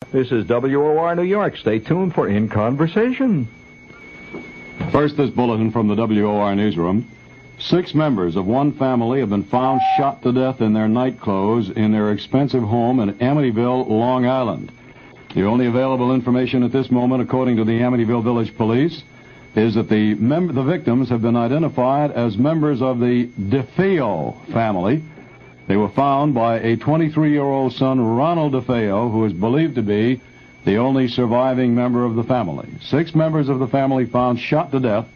This is WOR New York. Stay tuned for In Conversation. First, this bulletin from the WOR newsroom. 6 members of one family have been found shot to death in their night clothes in their expensive home in Amityville, Long Island. The only available information at this moment, according to the Amityville Village Police, is that the victims have been identified as members of the DeFeo family. They were found by a 23-year-old son, Ronald DeFeo, who is believed to be the only surviving member of the family. 6 members of the family found shot to death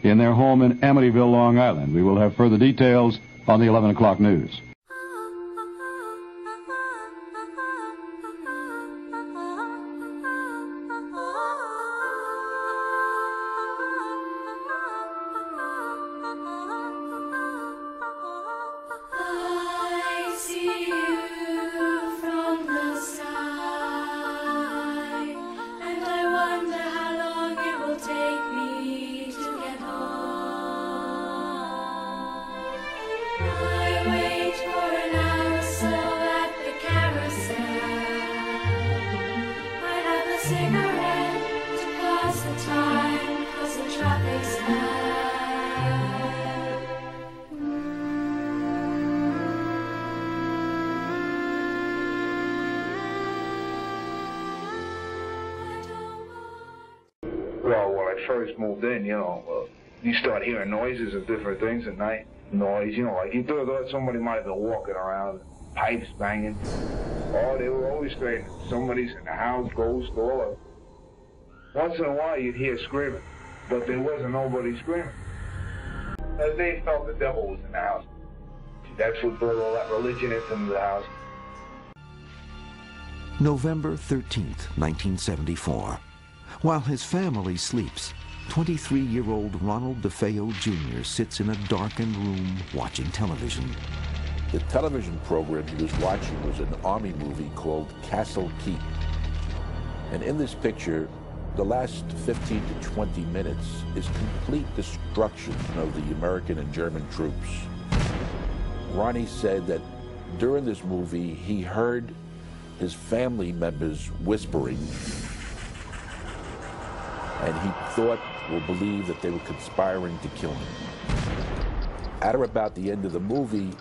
in their home in Amityville, Long Island. We will have further details on the 11 o'clock news. Well, when I first moved in, you start hearing noises of different things at night. Noise, like you thought somebody might have been walking around, pipes banging. Oh, they were always saying somebody's in the house, ghost, all that. Once in a while you'd hear screaming, but there wasn't nobody screaming. They felt the devil was in the house. That's what brought all that religion into the house. November 13th, 1974. While his family sleeps, 23-year-old Ronald DeFeo Jr. sits in a darkened room watching television. The television program he was watching was an Army movie called Castle Keep. And in this picture, the last 15 to 20 minutes is complete destruction of the American and German troops. Ronnie said that during this movie, he heard his family members whispering, and he thought or believed that they were conspiring to kill him. At or about the end of the movie,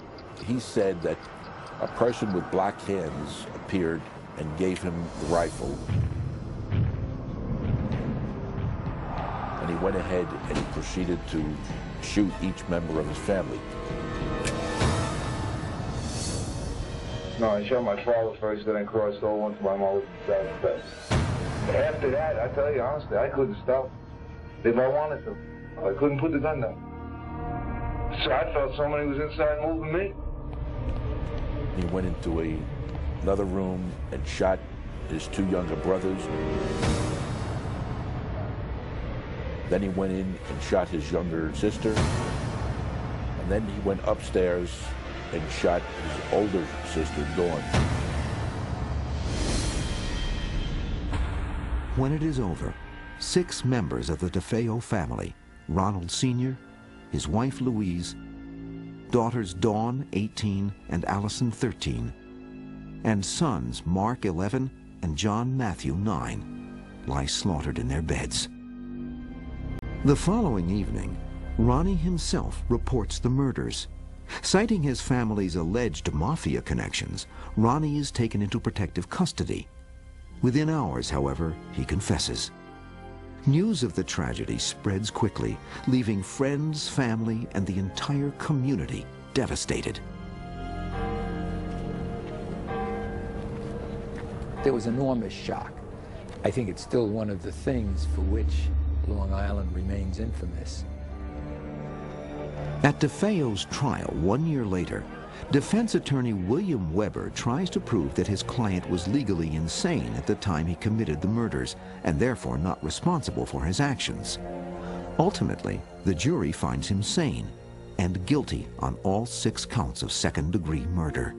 he said that a person with black hands appeared and gave him the rifle. And he went ahead and he proceeded to shoot each member of his family. No, I shot my father first, then I crossed over onto my mother and bed. After that, I tell you honestly, I couldn't stop if I wanted to. I couldn't put the gun down. So I felt somebody was inside moving me. He went into another room and shot his 2 younger brothers. Then he went in and shot his younger sister. And then he went upstairs and shot his older sister, Dawn. When it is over, 6 members of the DeFeo family, Ronald Sr., his wife Louise, daughters Dawn, 18, and Allison, 13, and sons Mark, 11, and John Matthew, 9, lie slaughtered in their beds. The following evening, Ronnie himself reports the murders. Citing his family's alleged mafia connections, Ronnie is taken into protective custody. Within hours, however, he confesses. News of the tragedy spreads quickly, leaving friends, family, and the entire community devastated. There was enormous shock. I think it's still one of the things for which Long Island remains infamous. At DeFeo's trial 1 year later, defense attorney William Weber tries to prove that his client was legally insane at the time he committed the murders and therefore not responsible for his actions. Ultimately, the jury finds him sane and guilty on all 6 counts of second-degree murder.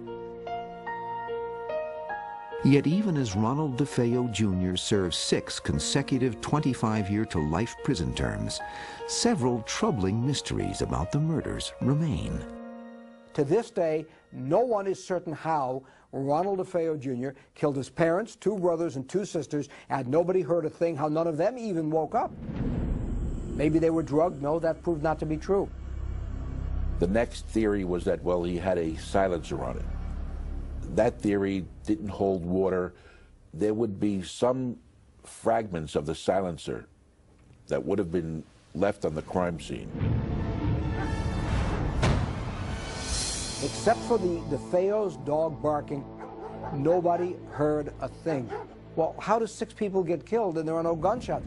Yet even as Ronald DeFeo Jr. serves 6 consecutive 25-year-to-life prison terms, several troubling mysteries about the murders remain. To this day, no one is certain how Ronald DeFeo Jr. killed his parents, 2 brothers, and 2 sisters, and nobody heard a thing, how none of them even woke up. Maybe they were drugged. No, that proved not to be true. The next theory was that, well, he had a silencer on it. That theory didn't hold water. There would be some fragments of the silencer that would have been left on the crime scene. Except for the DeFeo's dog barking, nobody heard a thing. Well, how do 6 people get killed and there are no gunshots?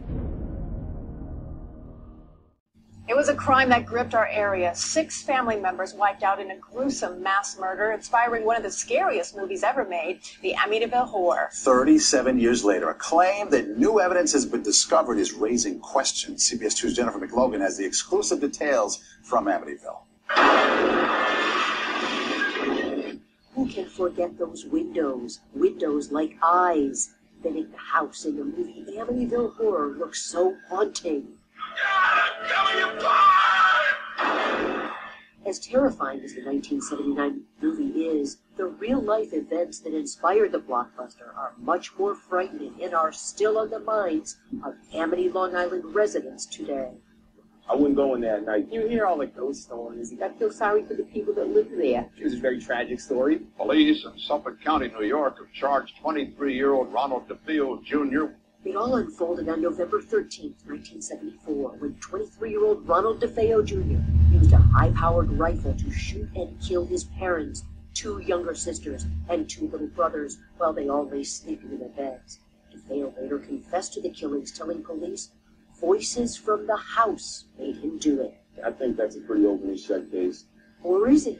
It was a crime that gripped our area. 6 family members wiped out in a gruesome mass murder, inspiring one of the scariest movies ever made, the Amityville Horror. 37 years later, a claim that new evidence has been discovered is raising questions. CBS 2's Jennifer McLogan has the exclusive details from Amityville. Who can forget those windows? Windows like eyes. They make the house in the movie Amityville Horror look so haunting. As terrifying as the 1979 movie is, the real-life events that inspired the blockbuster are much more frightening and are still on the minds of Amity, Long Island residents today. I wouldn't go in there at night. You hear all the ghost stories. You got to feel sorry for the people that live there. It was a very tragic story. Police in Suffolk County, New York, have charged 23-year-old Ronald DeFeo Jr. It all unfolded on November 13th, 1974, when 23-year-old Ronald DeFeo Jr. used a high-powered rifle to shoot and kill his parents, 2 younger sisters, and 2 little brothers, while they all lay sleeping in their beds. DeFeo later confessed to the killings, telling police, "Voices from the house made him do it." I think that's a pretty openly shut case. Or is it?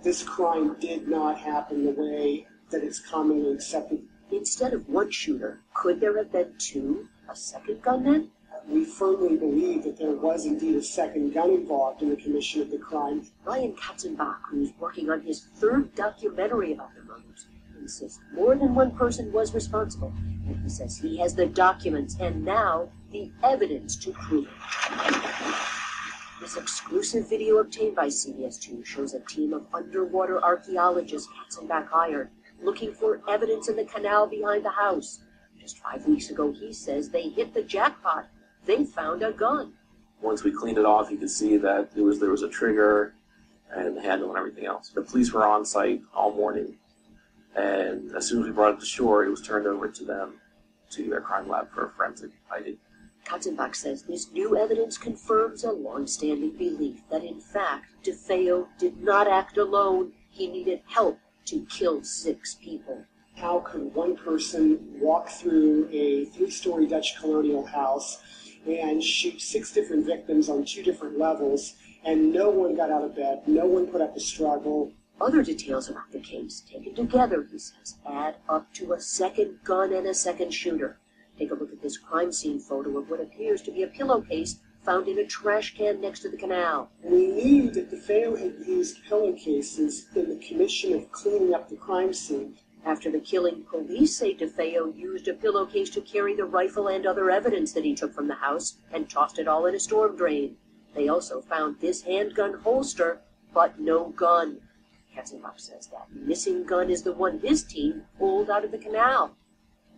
This crime did not happen the way that it's commonly accepted. Instead of 1 shooter, could there have been 2? A second gunman? We firmly believe that there was indeed a second gun involved in the commission of the crime. Ryan Katzenbach, who's working on his 3rd documentary about the murders, insists more than 1 person was responsible, and he says he has the documents and now the evidence to prove it. This exclusive video obtained by CBS 2 shows a team of underwater archaeologists Katzenbach hired looking for evidence in the canal behind the house. Just 5 weeks ago, he says they hit the jackpot. They found a gun. Once we cleaned it off, you could see that there was a trigger and the handle and everything else. The police were on site all morning, and as soon as we brought it to shore, it was turned over to them, to their crime lab for a forensic ID. Katzenbach says this new evidence confirms a long-standing belief that, in fact, DeFeo did not act alone. He needed help to kill 6 people. How could 1 person walk through a 3-story Dutch colonial house and shoot 6 different victims on 2 different levels, and no one got out of bed, no one put up a struggle? Other details about the case, taken together, he says, add up to a second gun and a second shooter. Take a look at this crime scene photo of what appears to be a pillowcase found in a trash can next to the canal. We knew that DeFeo had used pillowcases in the commission of cleaning up the crime scene. After the killing, police say DeFeo used a pillowcase to carry the rifle and other evidence that he took from the house and tossed it all in a storm drain. They also found this handgun holster, but no gun. Katzenbach says that missing gun is the one his team pulled out of the canal.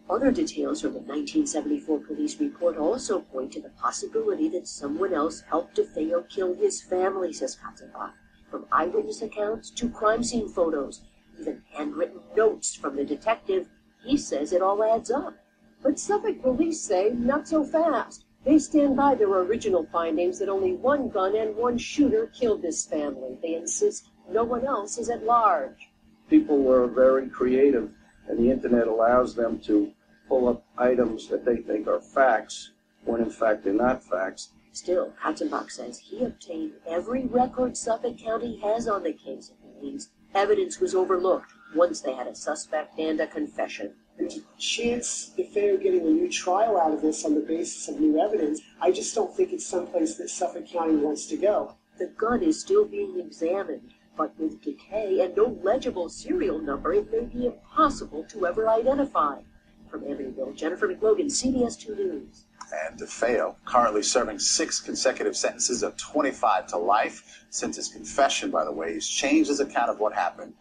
Other details from the 1974 police report also point to the possibility that someone else helped DeFeo kill his family, says Katzenbach. From eyewitness accounts to crime scene photos, even handwritten notes from the detective, he says it all adds up. But Suffolk police say not so fast. They stand by their original findings that only 1 gun and 1 shooter killed this family. They insist no one else is at large. People were very creative, and the internet allows them to pull up items that they think are facts, when in fact they're not facts. Still, Katzenbach says he obtained every record Suffolk County has on the case. It means evidence was overlooked once they had a suspect and a confession. There's a chance DeFeo getting a new trial out of this on the basis of new evidence. I just don't think it's someplace that Suffolk County wants to go. The gun is still being examined, but with decay and no legible serial number, it may be impossible to ever identify. From Amityville, Jennifer McLogan, CBS 2 News. And DeFeo, currently serving 6 consecutive sentences of 25 to life. Since his confession, by the way, he's changed his account of what happened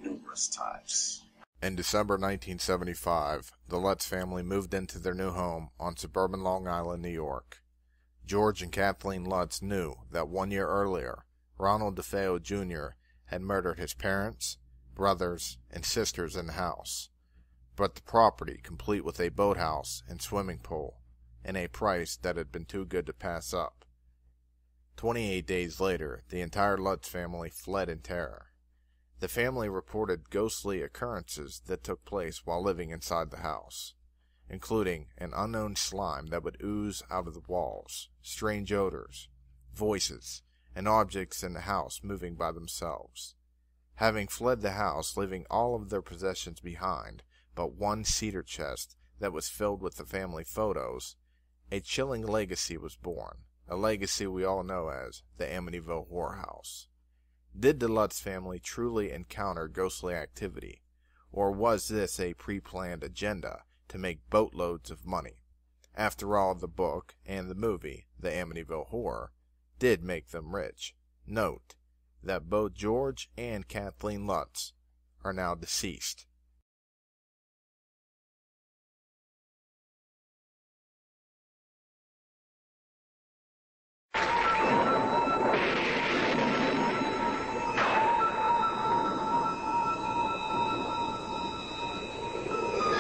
numerous times. In December 1975, the Lutz family moved into their new home on suburban Long Island, New York. George and Kathleen Lutz knew that 1 year earlier, Ronald DeFeo Jr. had murdered his parents, brothers, and sisters in the house. But the property, complete with a boathouse and swimming pool, and a price that had been too good to pass up. 28 days later, the entire Lutz family fled in terror. The family reported ghostly occurrences that took place while living inside the house, including an unknown slime that would ooze out of the walls, strange odors, voices, and objects in the house moving by themselves. Having fled the house, leaving all of their possessions behind but one cedar chest that was filled with the family photos, a chilling legacy was born, a legacy we all know as the Amityville Horror House. Did the Lutz family truly encounter ghostly activity, or was this a pre-planned agenda to make boatloads of money? After all, the book and the movie, The Amityville Horror, did make them rich. Note that both George and Kathleen Lutz are now deceased.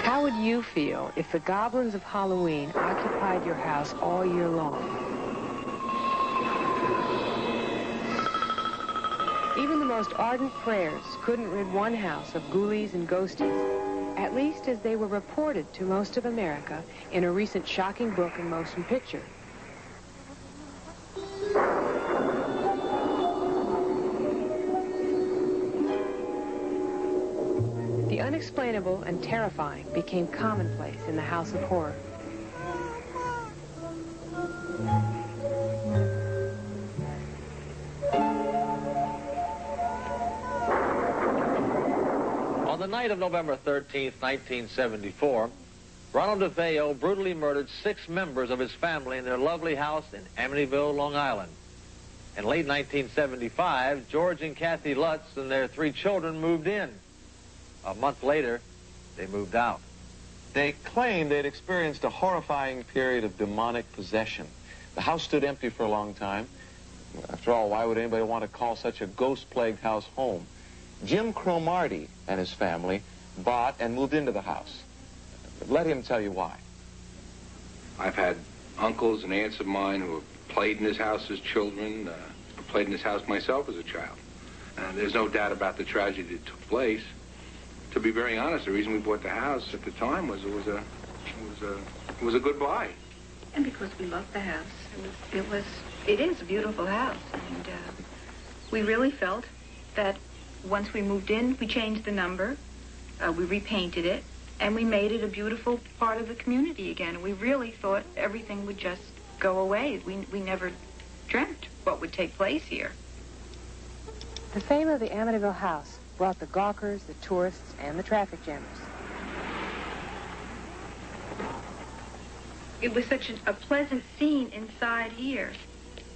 How would you feel if the goblins of Halloween occupied your house all year long? Even the most ardent prayers couldn't rid one house of ghoulies and ghosties, at least as they were reported to most of America in a recent shocking book and motion picture. The unexplainable and terrifying became commonplace in the House of Horror. On the night of November 13th, 1974, Ronald DeFeo brutally murdered 6 members of his family in their lovely house in Amityville, Long Island. In late 1975, George and Kathy Lutz and their 3 children moved in. A month later, they moved out. They claimed they'd experienced a horrifying period of demonic possession. The house stood empty for a long time. After all, why would anybody want to call such a ghost-plagued house home? Jim Cromartie and his family bought and moved into the house. Let him tell you why. I've had uncles and aunts of mine who have played in this house as children. I played in this house myself as a child. There's no doubt about the tragedy that took place. To be very honest, the reason we bought the house at the time was it was a good buy. And because we loved the house. It is a beautiful house. And we really felt that once we moved in, we changed the number, we repainted it, and we made it a beautiful part of the community again. We really thought everything would just go away. We never dreamt what would take place here. The fame of the Amityville house brought the gawkers, the tourists, and the traffic jammers. It was such a pleasant scene inside here,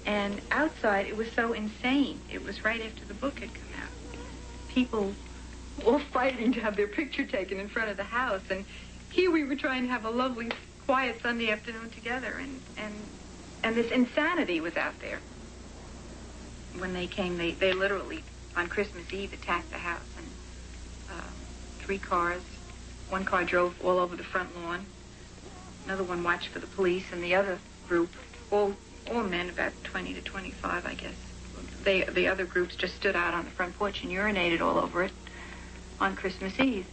and outside it was so insane. It was right after the book had come out. People all fighting to have their picture taken in front of the house, and here we were trying to have a lovely, quiet Sunday afternoon together, and this insanity was out there. When they came, they literally, on Christmas Eve, attacked the house, and 3 cars. One car drove all over the front lawn. Another one watched for the police, and the other group, all men, about 20 to 25, I guess. The other groups just stood out on the front porch and urinated all over it on Christmas Eve.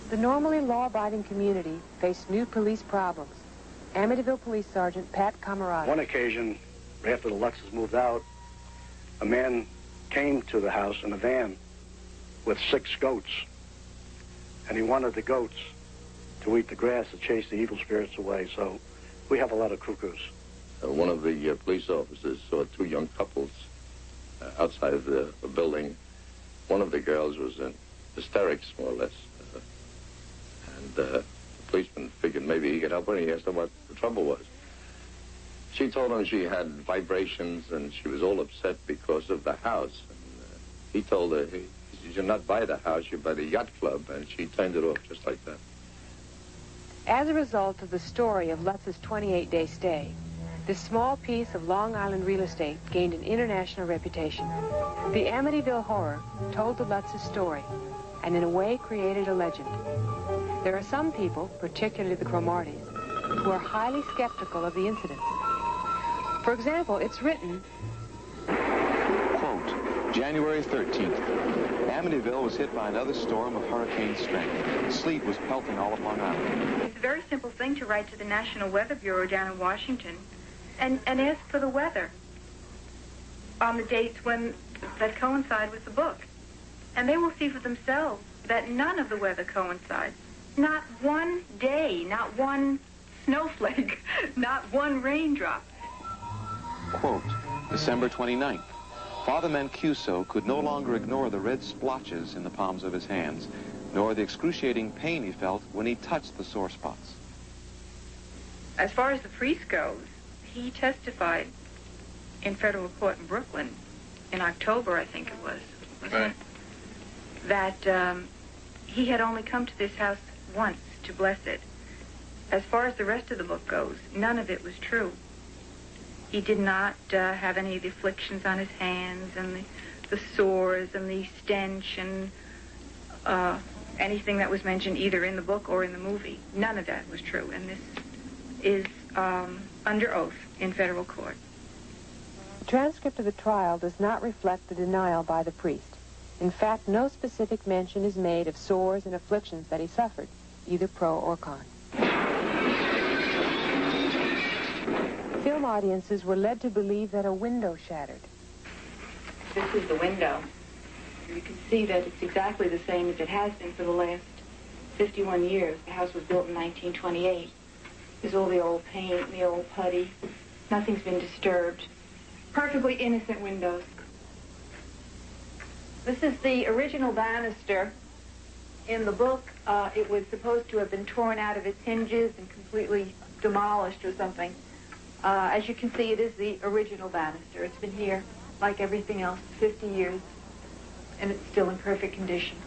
The normally law-abiding community faced new police problems. Amityville Police Sergeant Pat Camarada. One occasion, after the Lutzes moved out, a man came to the house in a van with 6 goats, and he wanted the goats to eat the grass to chase the evil spirits away, so we have a lot of cuckoos. One of the police officers saw 2 young couples outside of the building. One of the girls was in hysterics, more or less, and the policeman figured maybe he could help her, and he asked her what the trouble was. She told him she had vibrations, and she was all upset because of the house. And, he told her, you should not buy the house, you buy the yacht club, and she turned it off just like that. As a result of the story of Lutz's 28-day stay, this small piece of Long Island real estate gained an international reputation. The Amityville Horror told the Lutz's story, and in a way created a legend. There are some people, particularly the Cromartys, who are highly skeptical of the incident. For example, it's written, quote, January 13th. Amityville was hit by another storm of hurricane strength. Sleet was pelting all of Long Island. It's a very simple thing to write to the National Weather Bureau down in Washington and ask for the weather on the dates that coincide with the book. And they will see for themselves that none of the weather coincides. Not one day, not one snowflake, not one raindrop. Quote, December 29th. Father Mancuso could no longer ignore the red splotches in the palms of his hands, nor the excruciating pain he felt when he touched the sore spots. As far as the priest goes, he testified in federal court in Brooklyn in October, I think it was, Right. that he had only come to this house once to bless it. As far as the rest of the book goes, none of it was true. He did not have any of the afflictions on his hands and the sores and the stench and anything that was mentioned either in the book or in the movie. None of that was true, and this is under oath in federal court. the transcript of the trial does not reflect the denial by the priest. In fact, no specific mention is made of sores and afflictions that he suffered, either pro or con. Film audiences were led to believe that a window shattered. This is the window. You can see that it's exactly the same as it has been for the last 51 years. The house was built in 1928. There's all the old paint, the old putty. Nothing's been disturbed. Perfectly innocent windows. This is the original banister. In the book, it was supposed to have been torn out of its hinges and completely demolished or something. As you can see, it is the original banister. It's been here, like everything else, 50 years, and it's still in perfect condition.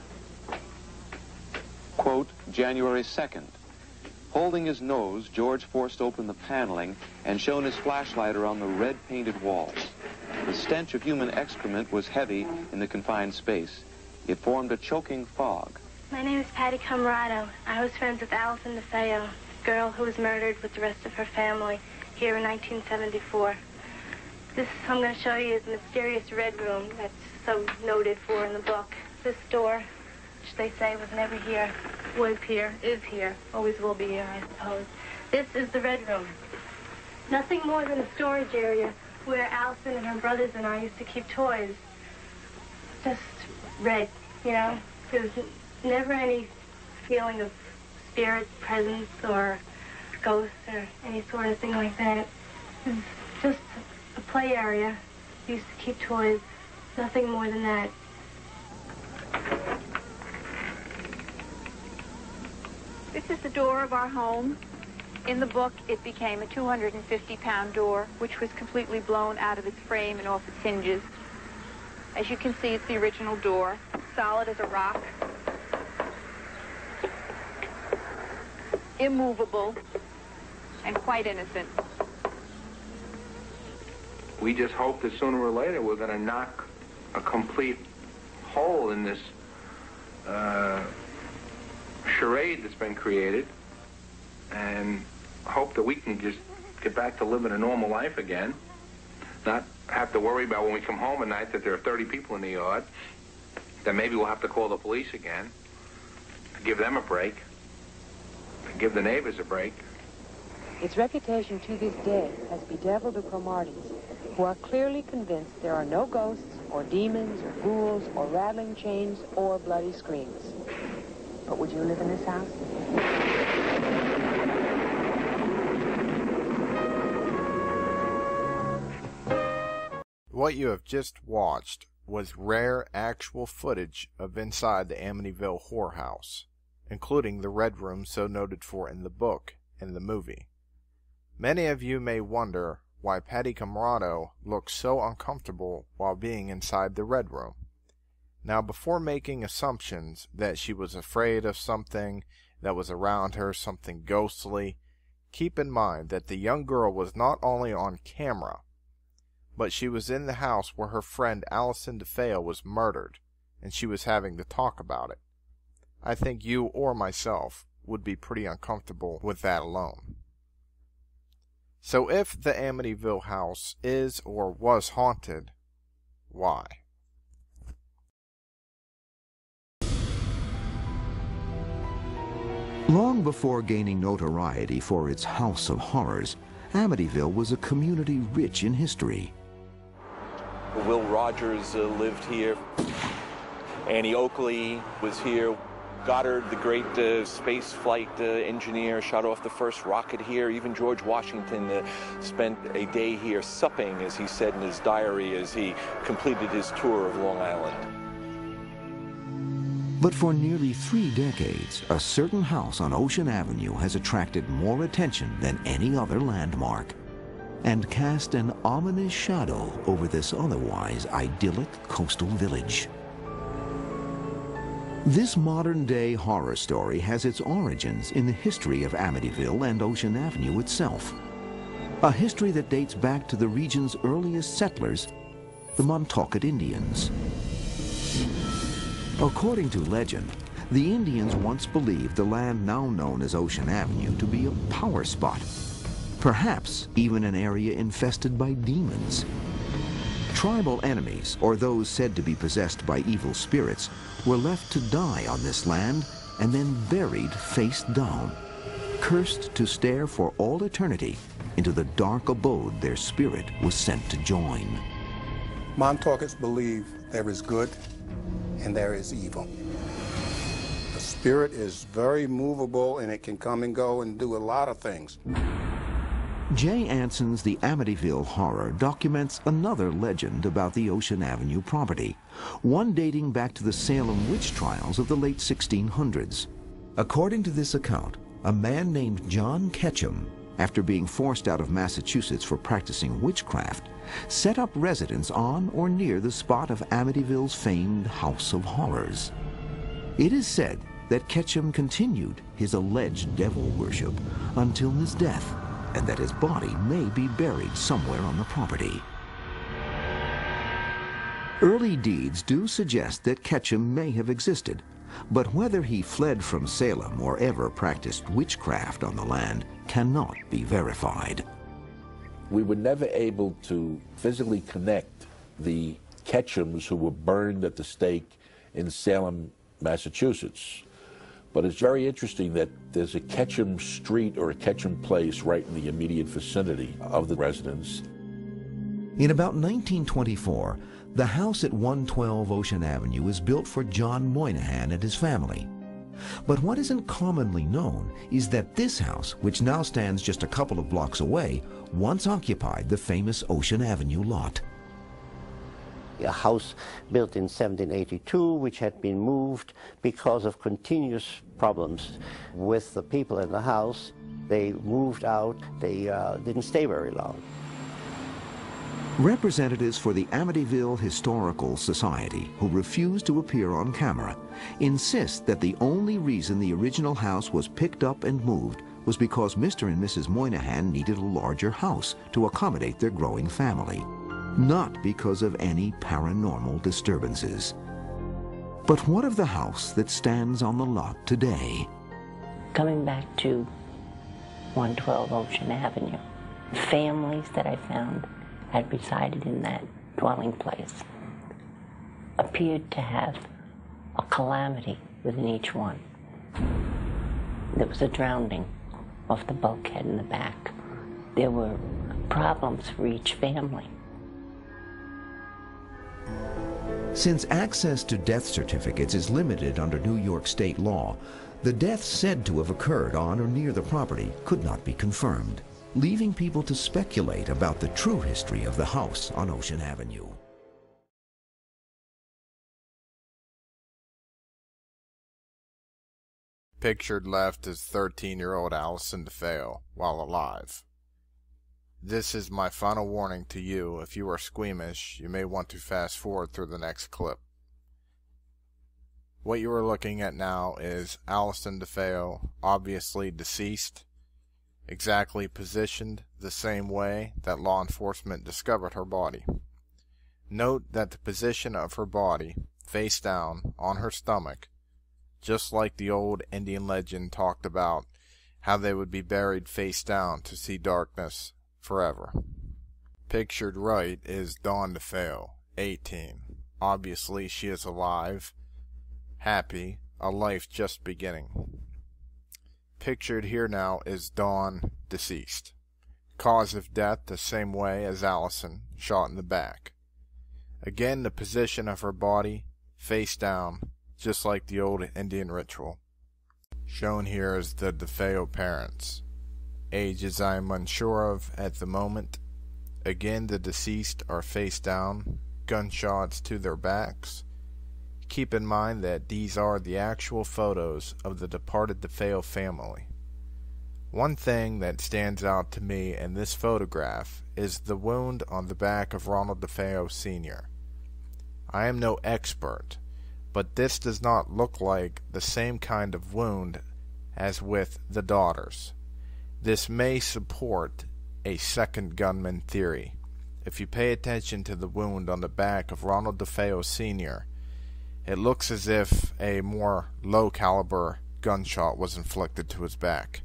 Quote, January 2nd. Holding his nose, George forced open the paneling and shone his flashlight around the red-painted walls. The stench of human excrement was heavy in the confined space. It formed a choking fog. My name is Patty Camarado. I was friends with Allison DeFeo, the girl who was murdered with the rest of her family here in 1974. This I'm going to show you is the mysterious red room that's so noted for in the book. This door, which they say was never here, was here, is here, always will be here, I suppose. This is the red room. Nothing more than a storage area where Allison and her brothers and I used to keep toys. Just red, you know. There's never any feeling of spirit presence or ghosts or any sort of thing like that. It's just a play area. Used to keep toys. Nothing more than that. This is the door of our home. In the book, it became a 250-pound door, which was completely blown out of its frame and off its hinges. As you can see, it's the original door, solid as a rock, immovable, and quite innocent. We just hope that sooner or later we're going to knock a complete hole in this charade that's been created and hope that we can just get back to living a normal life again, not have to worry about when we come home at night that there are 30 people in the yard, that maybe we'll have to call the police again, to give them a break, to give the neighbors a break. Its reputation to this day has bedeviled the Cromartys, who are clearly convinced there are no ghosts or demons or ghouls or rattling chains or bloody screams. But would you live in this house? What you have just watched was rare actual footage of inside the Amityville Horror House. including the Red Room so noted for in the book and the movie. Many of you may wonder why Patty Camarado looked so uncomfortable while being inside the Red Room. Now, before making assumptions that she was afraid of something that was around her, something ghostly, keep in mind that the young girl was not only on camera, but she was in the house where her friend Allison DeFeo was murdered, and she was having to talk about it. I think you or myself would be pretty uncomfortable with that alone. So if the Amityville house is or was haunted, why? Long before gaining notoriety for its House of Horrors, Amityville was a community rich in history. Will Rogers lived here. Annie Oakley was here. Goddard, the great space flight engineer, shot off the first rocket here. Even George Washington spent a day here supping, as he said in his diary, as he completed his tour of Long Island. But for nearly 3 decades, a certain house on Ocean Avenue has attracted more attention than any other landmark and cast an ominous shadow over this otherwise idyllic coastal village. This modern-day horror story has its origins in the history of Amityville and Ocean Avenue itself, a history that dates back to the region's earliest settlers, the Montaukett Indians. According to legend, the Indians once believed the land now known as Ocean Avenue to be a power spot, perhaps even an area infested by demons. Tribal enemies, or those said to be possessed by evil spirits, were left to die on this land and then buried face down, cursed to stare for all eternity into the dark abode their spirit was sent to join. Montaukets believe there is good and there is evil. The spirit is very movable and it can come and go and do a lot of things. Jay Anson's The Amityville Horror documents another legend about the Ocean Avenue property, one dating back to the Salem witch trials of the late 1600s. According to this account, a man named John Ketchum, after being forced out of Massachusetts for practicing witchcraft, set up residence on or near the spot of Amityville's famed House of Horrors. It is said that Ketchum continued his alleged devil worship until his death, and that his body may be buried somewhere on the property. Early deeds do suggest that Ketchum may have existed, but whether he fled from Salem or ever practiced witchcraft on the land cannot be verified. We were never able to physically connect the Ketchums who were burned at the stake in Salem, Massachusetts. But it's very interesting that there's a Ketchum Street or a Ketchum Place right in the immediate vicinity of the residence. In about 1924, the house at 112 Ocean Avenue was built for John Moynihan and his family. But what isn't commonly known is that this house, which now stands just a couple of blocks away, once occupied the famous Ocean Avenue lot. A house built in 1782, which had been moved because of continuous problems with the people in the house. They moved out. They didn't stay very long. Representatives for the Amityville Historical Society, who refuse to appear on camera, insist that the only reason the original house was picked up and moved was because Mr. and Mrs. Moynihan needed a larger house to accommodate their growing family, not because of any paranormal disturbances. But what of the house that stands on the lot today? Coming back to 112 Ocean Avenue, families that I found had resided in that dwelling place appeared to have a calamity within each one. There was a drowning off the bulkhead in the back. There were problems for each family. Since access to death certificates is limited under New York state law, the deaths said to have occurred on or near the property could not be confirmed, leaving people to speculate about the true history of the house on Ocean Avenue. Pictured left is 13-year-old Allison DeFeo while alive. This is my final warning to you. If you are squeamish, you may want to fast forward through the next clip. What you are looking at now is Allison DeFeo, obviously deceased, exactly positioned the same way that law enforcement discovered her body. Note that the position of her body, face down, on her stomach, just like the old Indian legend talked about how they would be buried face down to see darkness forever. Pictured right is Dawn DeFeo, 18. Obviously she is alive, happy, a life just beginning. Pictured here now is Dawn, deceased. Cause of death the same way as Allison, shot in the back. Again, the position of her body, face down, just like the old Indian ritual. Shown here is the DeFeo parents. Ages I am unsure of at the moment. Again, the deceased are face down, gunshots to their backs. Keep in mind that these are the actual photos of the departed DeFeo family. One thing that stands out to me in this photograph is the wound on the back of Ronald DeFeo Sr. I am no expert, but this does not look like the same kind of wound as with the daughters. This may support a second gunman theory. If you pay attention to the wound on the back of Ronald DeFeo Sr., it looks as if a more low-caliber gunshot was inflicted to his back.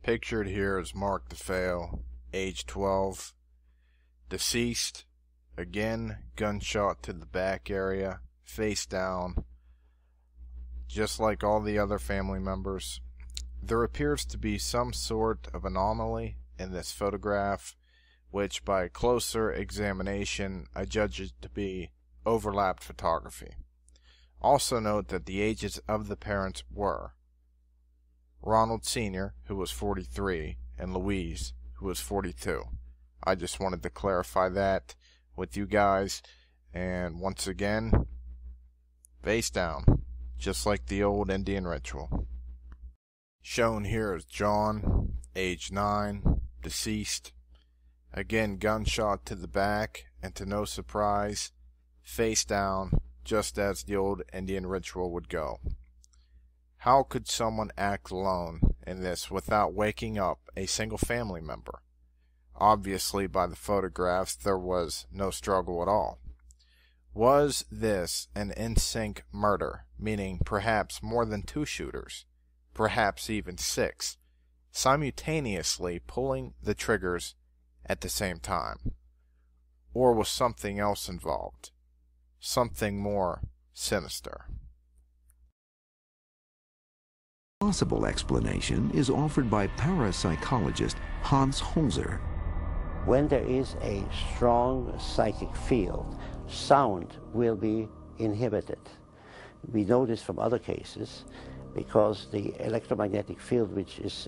Pictured here is Mark DeFeo, age 12, deceased. Again, gunshot to the back area, face down, just like all the other family members. There appears to be some sort of anomaly in this photograph, which by closer examination I judge it to be overlapped photography. Also note that the ages of the parents were Ronald Sr., who was 43, and Louise, who was 42. I just wanted to clarify that with you guys. And once again, face down, just like the old Indian ritual. Shown here is John, age 9, deceased. Again, gunshot to the back, and to no surprise, face down, just as the old Indian ritual would go. How could someone act alone in this without waking up a single family member? Obviously, by the photographs, there was no struggle at all. Was this an in-sync murder, meaning perhaps more than 2 shooters, perhaps even 6, simultaneously pulling the triggers at the same time? Or was something else involved? Something more sinister? A possible explanation is offered by parapsychologist Hans Holzer. When there is a strong psychic field, sound will be inhibited. We know this from other cases because the electromagnetic field, which is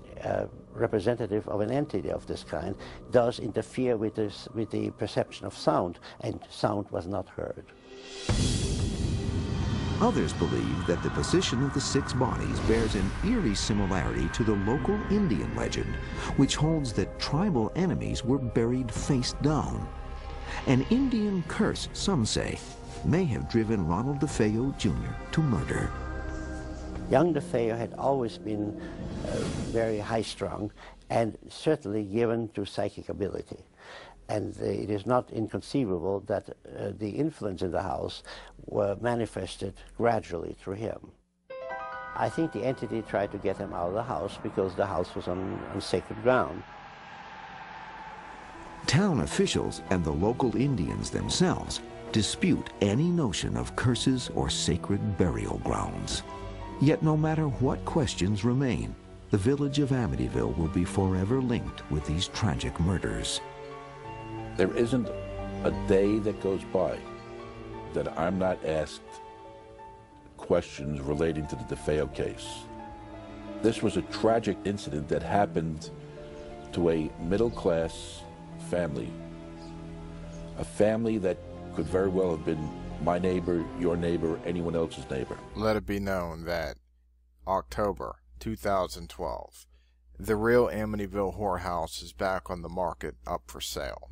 representative of an entity of this kind, does interfere with the perception of sound, and sound was not heard. Others believe that the position of the 6 bodies bears an eerie similarity to the local Indian legend, which holds that tribal enemies were buried face down. An Indian curse, some say, may have driven Ronald DeFeo Jr. to murder. Young DeFeo had always been very high-strung and certainly given to psychic ability. And it is not inconceivable that the influence in the house were manifested gradually through him. I think the entity tried to get him out of the house because the house was on sacred ground. Town officials and the local Indians themselves dispute any notion of curses or sacred burial grounds. Yet no matter what questions remain, the village of Amityville will be forever linked with these tragic murders. There isn't a day that goes by that I'm not asked questions relating to the DeFeo case. This was a tragic incident that happened to a middle-class family, a family that could very well have been my neighbor, your neighbor, anyone else's neighbor. Let it be known that October 2012. The real Amityville Horror House is back on the market, up for sale.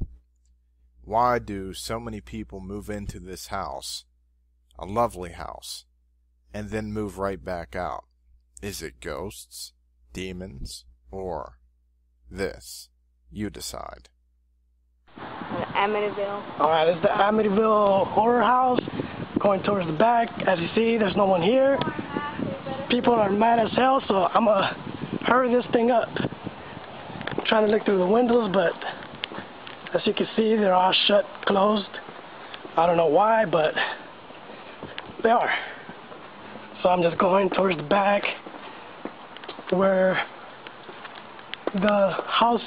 Why do so many people move into this house, a lovely house, and then move right back out? Is it ghosts, demons, or this? You decide. Amityville. Alright, this is the Amityville Horror House. Going towards the back. As you see, there's no one here. People are mad as hell, so I'm gonna hurry this thing up. I'm trying to look through the windows, but as you can see, they're all shut, closed. I don't know why, but they are. So I'm just going towards the back where the house,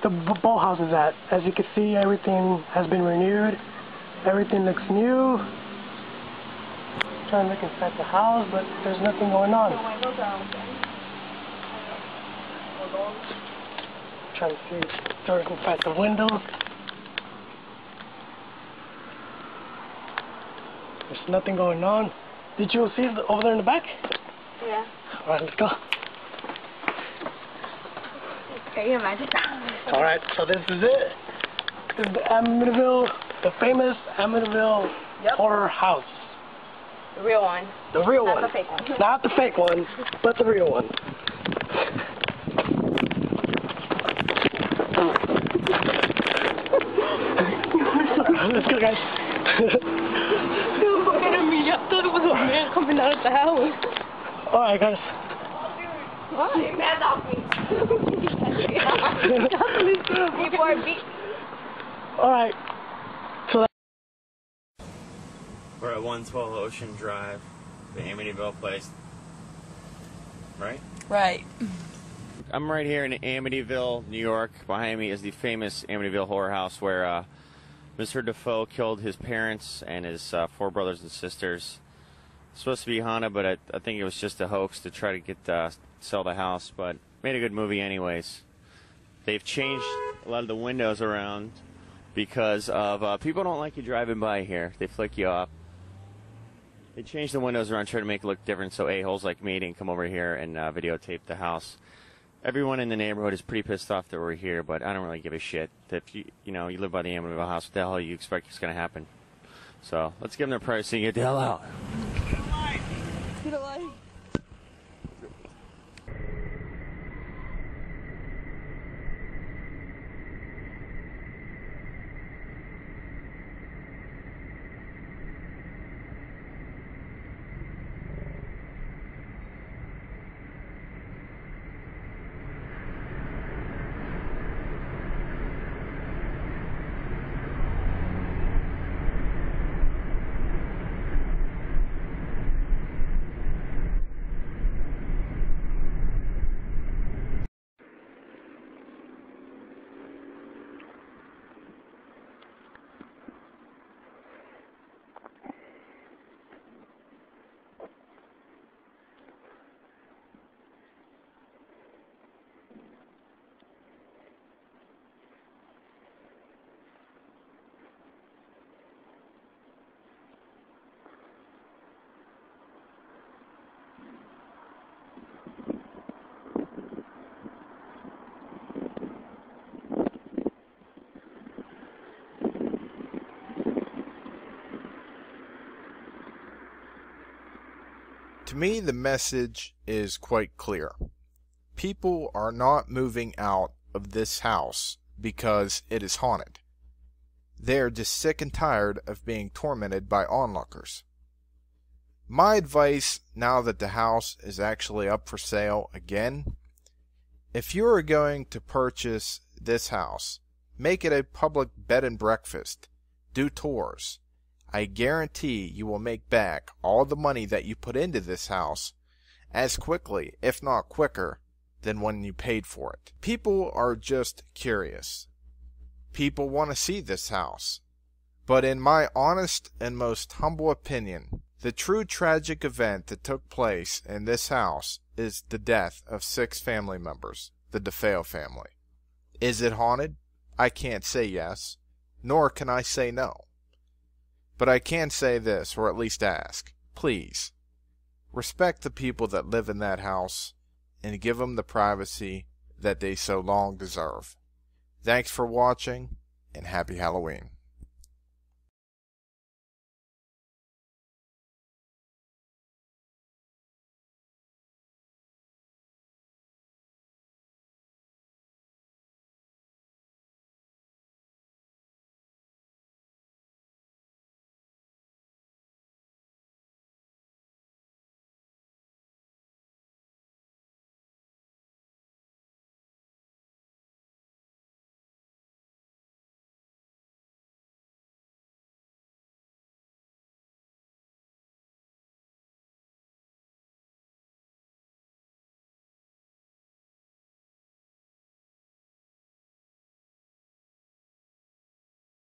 the boathouse is at. As you can see, everything has been renewed. Everything looks new. Trying to look inside the house, but there's nothing going on. Trying to see, start inside the windows. There's nothing going on. Did you see it over there in the back? Yeah. Alright, let's go. Can you imagine? Alright, so this is it. This is the Amityville, the famous Amityville Horror House. The real one. The real one. Not the fake one. Not the fake one, but the real one. Let's go, guys. Look at me. I thought it was a man coming out of the house. Alright, guys. Why? Mad off me. People are beat. Alright. So we're at 112 Ocean Drive, the Amityville place. Right? Right. I'm right here in Amityville, New York. Behind me is the famous Amityville Horror House where Mr. Defoe killed his parents and his 4 brothers and sisters. It's supposed to be haunted, but I think it was just a hoax to try to get sell the house, but made a good movie anyways. They've changed a lot of the windows around because of people don't like you driving by here. They flick you off. They changed the windows around, trying to make it look different so a-holes like me didn't come over here and videotape the house. Everyone in the neighborhood is pretty pissed off that we're here, but I don't really give a shit. If you live by the Amityville house, what the hell you expect is going to happen? So let's give them their price and get the hell out. Get a light. To me, the message is quite clear. People are not moving out of this house because it is haunted. They are just sick and tired of being tormented by onlookers. My advice, now that the house is actually up for sale again, if you are going to purchase this house, make it a public bed and breakfast. Do tours. I guarantee you will make back all the money that you put into this house as quickly, if not quicker, than when you paid for it. People are just curious. People want to see this house. But in my honest and most humble opinion, the true tragic event that took place in this house is the death of 6 family members, the DeFeo family. Is it haunted? I can't say yes, nor can I say no. But I can say this, or at least ask. Please, Respect the people that live in that house and give them the privacy that they so long deserve. Thanks for watching, and happy Halloween.